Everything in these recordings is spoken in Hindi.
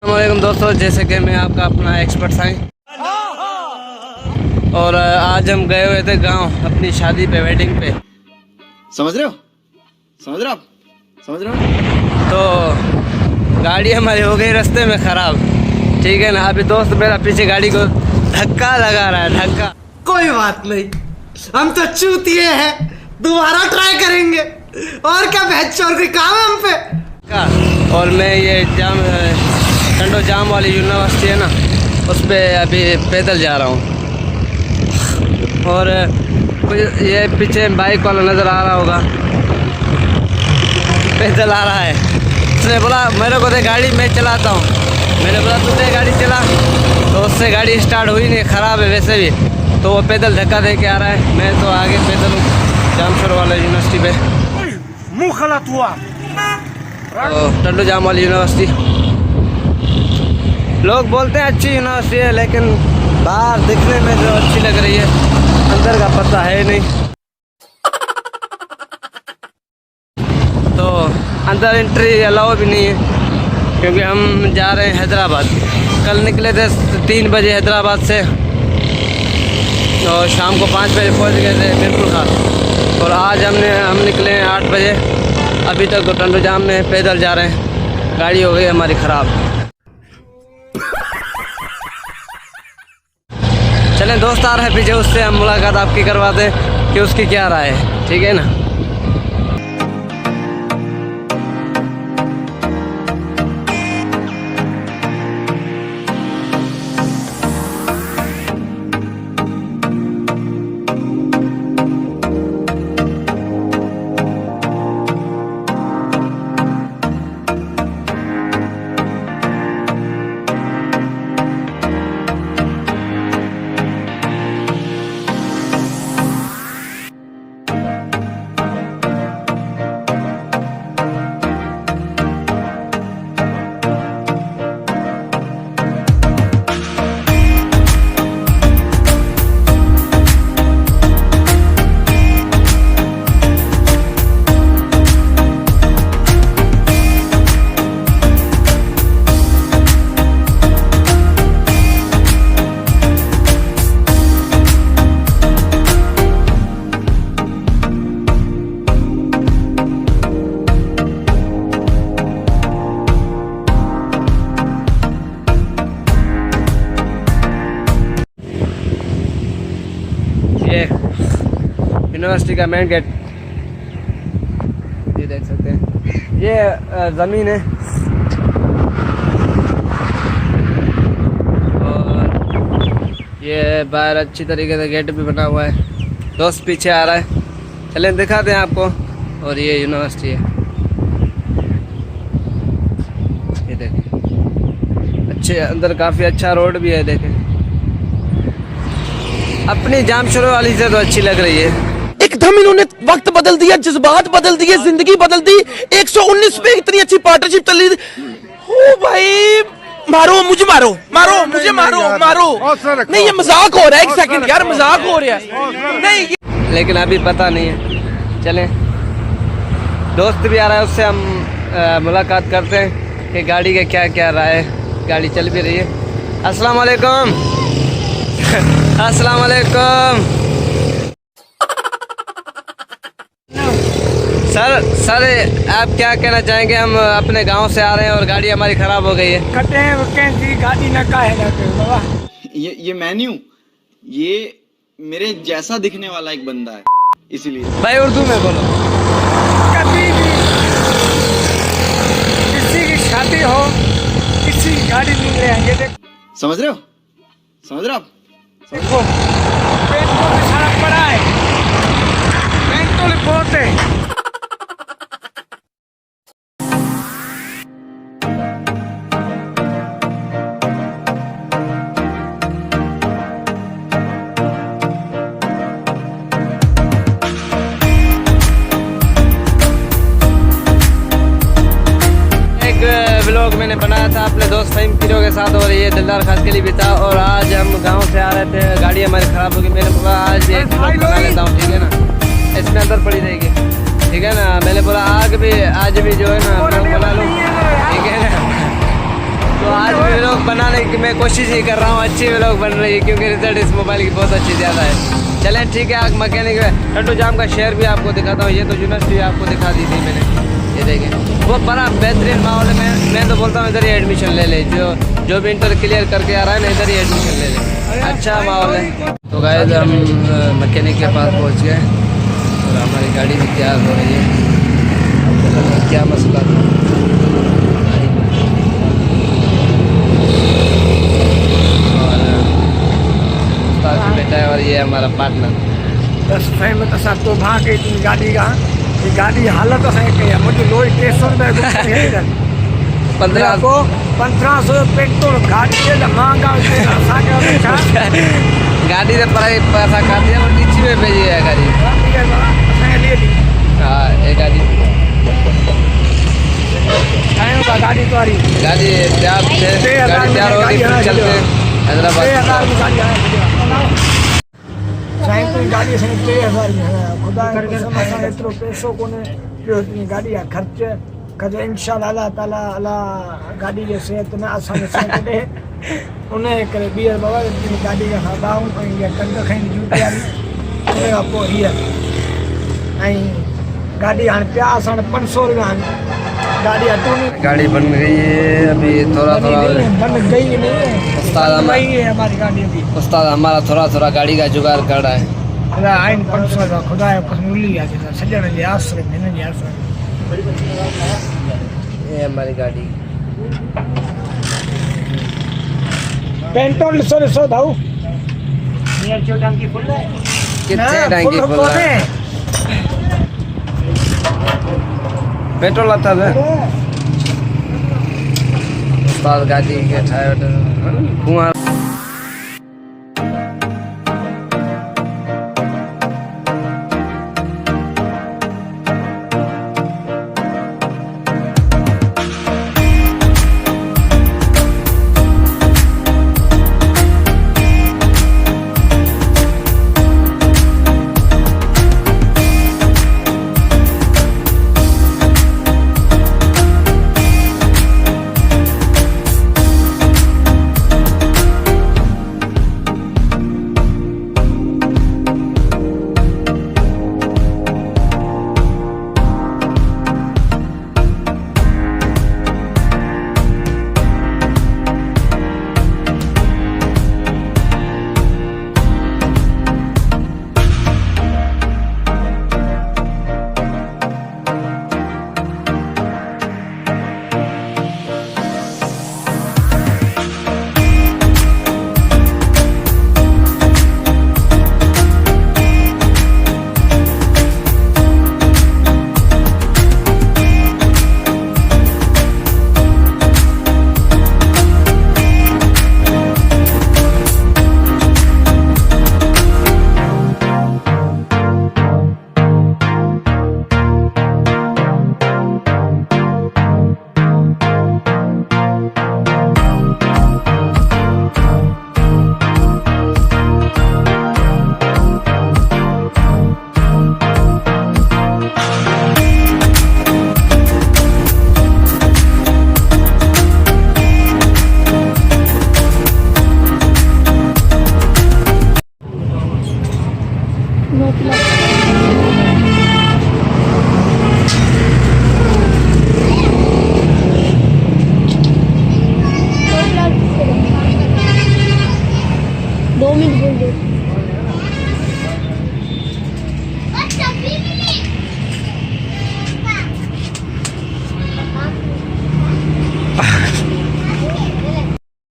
अस्सलामुअलैकुम दोस्तों, जैसे कि मैं आपका अपना एक्सपर्ट साईं और आज हम गए हुए थे गांव अपनी शादी पे, वेडिंग पे। समझ रहे हो आप समझ रहे हो। तो गाड़ी हमारी हो गई रास्ते में ख़राब, ठीक है ना। अभी दोस्त मेरा पीछे गाड़ी को धक्का लगा रहा है, धक्का। कोई बात नहीं, हम तो चूतिए हैं, दोबारा ट्राई करेंगे। और क्या बहचोर कोई काम है हम पे। और मैं ये टंडो जाम वाली यूनिवर्सिटी है ना, उस पर अभी पैदल जा रहा हूँ। और कुछ ये पीछे बाइक वाला नज़र आ रहा होगा, पैदल आ रहा है। उसने बोला मेरे को दे गाड़ी, मैं चलाता हूँ। मैंने बोला तू दे गाड़ी चला, तो उससे गाड़ी स्टार्ट हुई नहीं, ख़राब है वैसे भी। तो वो पैदल धक्का दे के आ रहा है, मैं तो आगे पैदल हूँ जामशोर वाला यूनिवर्सिटी पे। मुँह गलत हुआ। तो टंडो जाम वाली यूनिवर्सिटी, लोग बोलते हैं अच्छी यूनिवर्सिटी है, लेकिन बाहर दिखने में जो अच्छी लग रही है, अंदर का पता है नहीं। तो अंदर एंट्री अलाउ भी नहीं है, क्योंकि हम जा रहे हैं हैदराबाद। कल निकले थे 3 बजे हैदराबाद से, और शाम को 5 बजे पहुंच गए थे बिल्कुल खास। और आज हम निकले हैं 8 बजे। अभी तक तो टंडो जाम में पैदल जा रहे हैं, गाड़ी हो गई हमारी ख़राब। चलें, दोस्त आ रहा है पीछे, उससे हम मुलाकात आपकी करवा दें कि उसकी क्या राय है, ठीक है ना। ये यूनिवर्सिटी का मेन गेट, ये देख सकते हैं। ये ज़मीन है, और ये बाहर अच्छी तरीके से गेट भी बना हुआ है। दोस्त पीछे आ रहा है, चलें दिखाते हैं आपको। और ये यूनिवर्सिटी है, ये देखें। अच्छे अंदर काफ़ी अच्छा रोड भी है, देखें। अपनी जामशोर वाली से तो अच्छी लग रही है। एकदम इन्होंने वक्त बदल दिया, जज्बात बदल दिए, जिंदगी बदल दी। 119 पे इतनी अच्छी पार्टनरशिप चल रही। ओ भाई, मारो मुझे, मारो मुझे, मारो। नहीं, ये मजाक हो रहा है। एक सेकंड यार, मजाक हो रहा है। नहीं, लेकिन अभी पता नहीं है। चलें, दोस्त भी आ रहा है, उससे हम मुलाकात करते हैं कि गाड़ी का क्या क्या राय है। गाड़ी चल भी रही है। अस्सलाम वालेकुम। अस्सलाम वालेकुम सर, आप क्या कहना चाहेंगे? हम अपने गांव से आ रहे हैं और गाड़ी हमारी ख़राब हो गई है। गाड़ी न काहे ना बाबा। ये मेन्यू, ये मेरे जैसा दिखने वाला एक बंदा है, इसीलिए। भाई उर्दू में बोलो। कभी भी किसी की शादी हो, किसी की गाड़ी नहीं ले आएंगे। समझ रहे हो आप। देखो, पेट्रोल सड़क पड़ा है, पेट्रोल बहुत है। व्लॉग मैंने बनाया था अपने दोस्त फ़हीम पीरो के साथ, और ये दिलदार खास के लिए भी था। और आज हम गांव से आ रहे थे, गाड़ी हमारी ख़राब होगी। मैंने बोला आज एक व्लॉग बना लेता हूँ, ठीक है ना, इसमें अंदर पड़ी रहेगी, ठीक है ना। मैंने बोला आज भी जो है ना बना लो, ठीक है ना। तो आज क्योंकि मैं कोशिश ही कर रहा हूँ अच्छी व्लॉग बन रही है, क्योंकि रिजल्ट इस मोबाइल की बहुत अच्छी ज़्यादा है। चलें ठीक है, आग मैकेनिक टट्टू जाम का शेयर भी आपको दिखाता हूँ। ये तो यूनिवर्सिटी आपको दिखा दी थी मैंने, ये देखें वो बड़ा बेहतरीन माहौल है। मैं तो बोलता हूँ इधर ही एडमिशन ले ले, जो भी इंटर क्लियर करके आ रहा है ना इधर ही एडमिशन ले ले, अच्छा माहौल है। तो गाइस हम मैकेनिक के पास पहुँच गए और हमारी गाड़ी भी तैयार हो रही है। क्या मसला था और बेटा है और ये हमारा पार्टनर। बस में तो सब तो भाग गई गाड़ी का, ये गाड़ी हालत है मुझे लोग 150 ₹1500 को 1500 पेट्रोल गाड़ी महंगा गाड़ी से पैसा काट दिया और नीचे में भेजी है गाड़ी। हाँ ये गाड़ी गाड़ी तुम्हारी गाड़ी तैयार हो गई, फिर चलते हैदराबाद। गाड़ी से 3000 खुदा एतिरो पैसो कोन्हे गाड़ी जा ख़र्च कजे इंशाअल्लाह अल्लाह ताला अल्लाह गाड़ी जे सेहत में असांखे सेहत ॾे उन करे ॿीहर बाबा गाड़ी जा खाधाऊं ऐं इहा टंग खईं जूते वारी उन खां पोइ हीअ ऐं गाड़ी हाणे पिया असां 500 रुपया गाड़ी हटूनी गाड़ी बन गई है अभी, थोड़ा थोड़ा बन गई नहीं है हमारी गाड़ी अभी। उस्ताद हमारा थोड़ा थोड़ा गाड़ी का जुगाड़ कर रहा है। आइन 500 रुपया खुदा जो कुझु मिली आहे सॼण जे आसरे में हिन जे आसरे में। ये हमारी गाड़ी पेट्रोल ॾिसो भाऊ कितने टंकी फुल है? पेट्रोल आता है उस्ताद गाड़ी के टायर कुआं।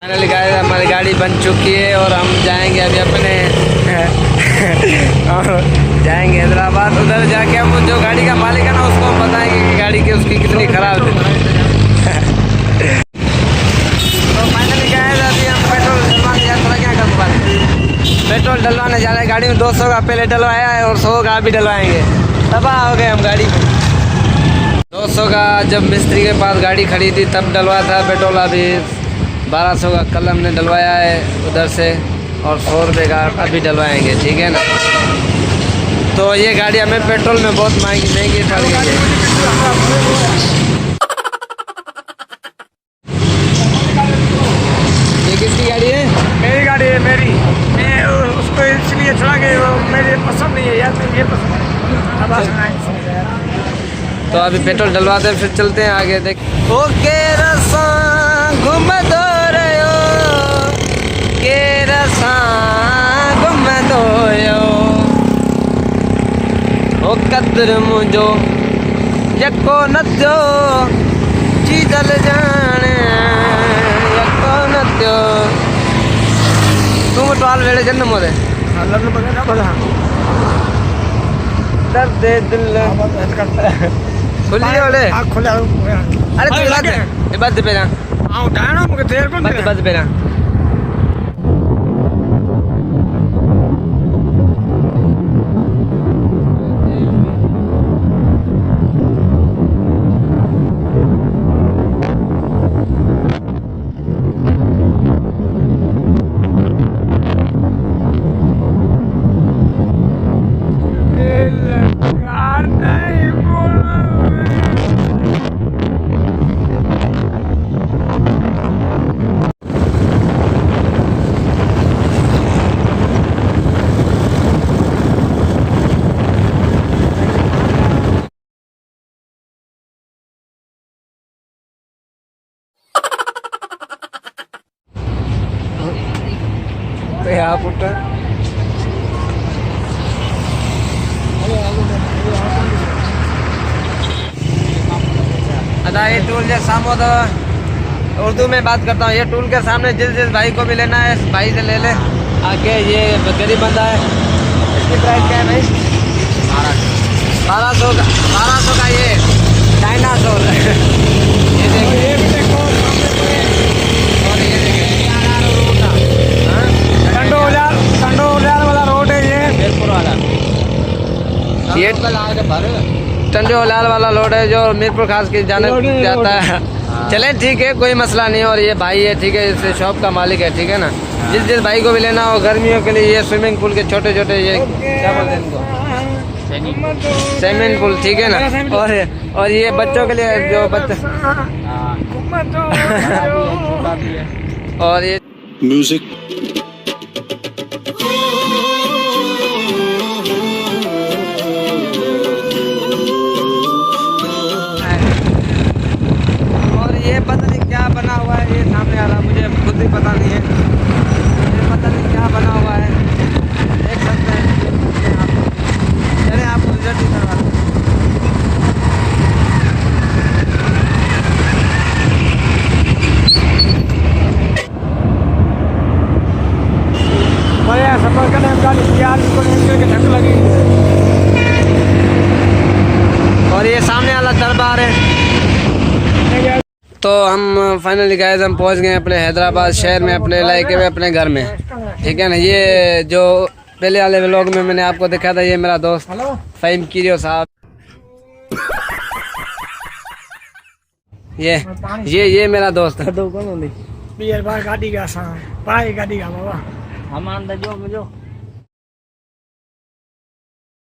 फाइनली गाइस हमारी गाड़ी बन चुकी है और हम जाएंगे अभी अपने जाएंगे हैदराबाद। उधर जाके हम जो गाड़ी का मालिक है ना उसको हम बताएंगे कि गाड़ी की उसकी कितनी ख़राब है। तो फाइनली गाइस अभी हम पेट्रोल डलवाने यात्रा क्या कर पा रहे हैं, पेट्रोल डलवाने जा रहे हैं। गाड़ी में 200 का पहले डलवाया है और 100 का अभी डलवाएंगे। तबाह हो गए हम गाड़ी में। 200 का जब मिस्त्री के पास गाड़ी खड़ी थी तब डलवाया था पेट्रोल, अभी 1200 का कल हमने डलवाया है उधर से और 100 रुपये का अभी डलवाएंगे, ठीक है ना। तो ये गाड़ी हमें पेट्रोल में बहुत महंगी पड़ गई है। ये किस है यार, ये पसंद है। अब तो अभी पेट्रोल डलवाते हैं, फिर चलते हैं आगे। देख ओके रसा घूम दो रहे के रसा घूम दो ओ कदर मुझो यको नत्यो चीजल जाने यको नत्यो तुम टवाल वेड़े जन्म मोदे अलग बगैर बड़ा दर्द दिल करता है। खुली ओले आँख खुला अरे तू लगे ये बस पे ना आओ डायनो मुझे देर को बस पे ना यहाँ पुट अदा ये टूल जो सामो तो उर्दू में बात करता हूँ। ये टूल के सामने जिस भाई को भी लेना है इस भाई से ले ले आगे। ये गरीब बंदा है। इसकी प्राइस क्या है भाई? 1200 का ये डायनासोर ये देखिए। और ये देखिए टंडोलाल वाला रोड है ये, मीरपुर वाला। ये टंडोलाल वाला रोड है जो मीरपुर खास की जाने जाता है। चले ठीक है, कोई मसला नहीं। और ये भाई है ठीक है, इस शॉप का मालिक है ठीक है ना। जिस भाई को भी लेना हो गर्मियों के लिए ये स्विमिंग पूल के छोटे छोटे ये क्या बोलते हैं इनको, स्विमिंग पूल ठीक है ना। और ये बच्चों के लिए जो बच्चे और ये म्यूजिक और ये पता नहीं क्या बना हुआ है। ये सामने आ रहा मुझे खुद भी पता नहीं है। ये पता नहीं क्या बना हुआ है, देख सकते हैं। चले आपको रिजल्ट ही करवा दें। बढ़िया सफर करने में गाड़ी यार को के धक्का लगी। और ये सामने वाला दरबार है। तो हम फाइनली गाइस हम पहुंच गए अपने हैदराबाद शहर में, अपने इलाके में, अपने घर में ठीक है ना। ये जो पहले वाले व्लॉग में मैंने आपको दिखाया था, ये मेरा दोस्त फ़हीम कीरियो साहब। ये मेरा दोस्त है। बियर बार गाड़ी का सा पाए गाड़ी का बाबा हम अंदर जो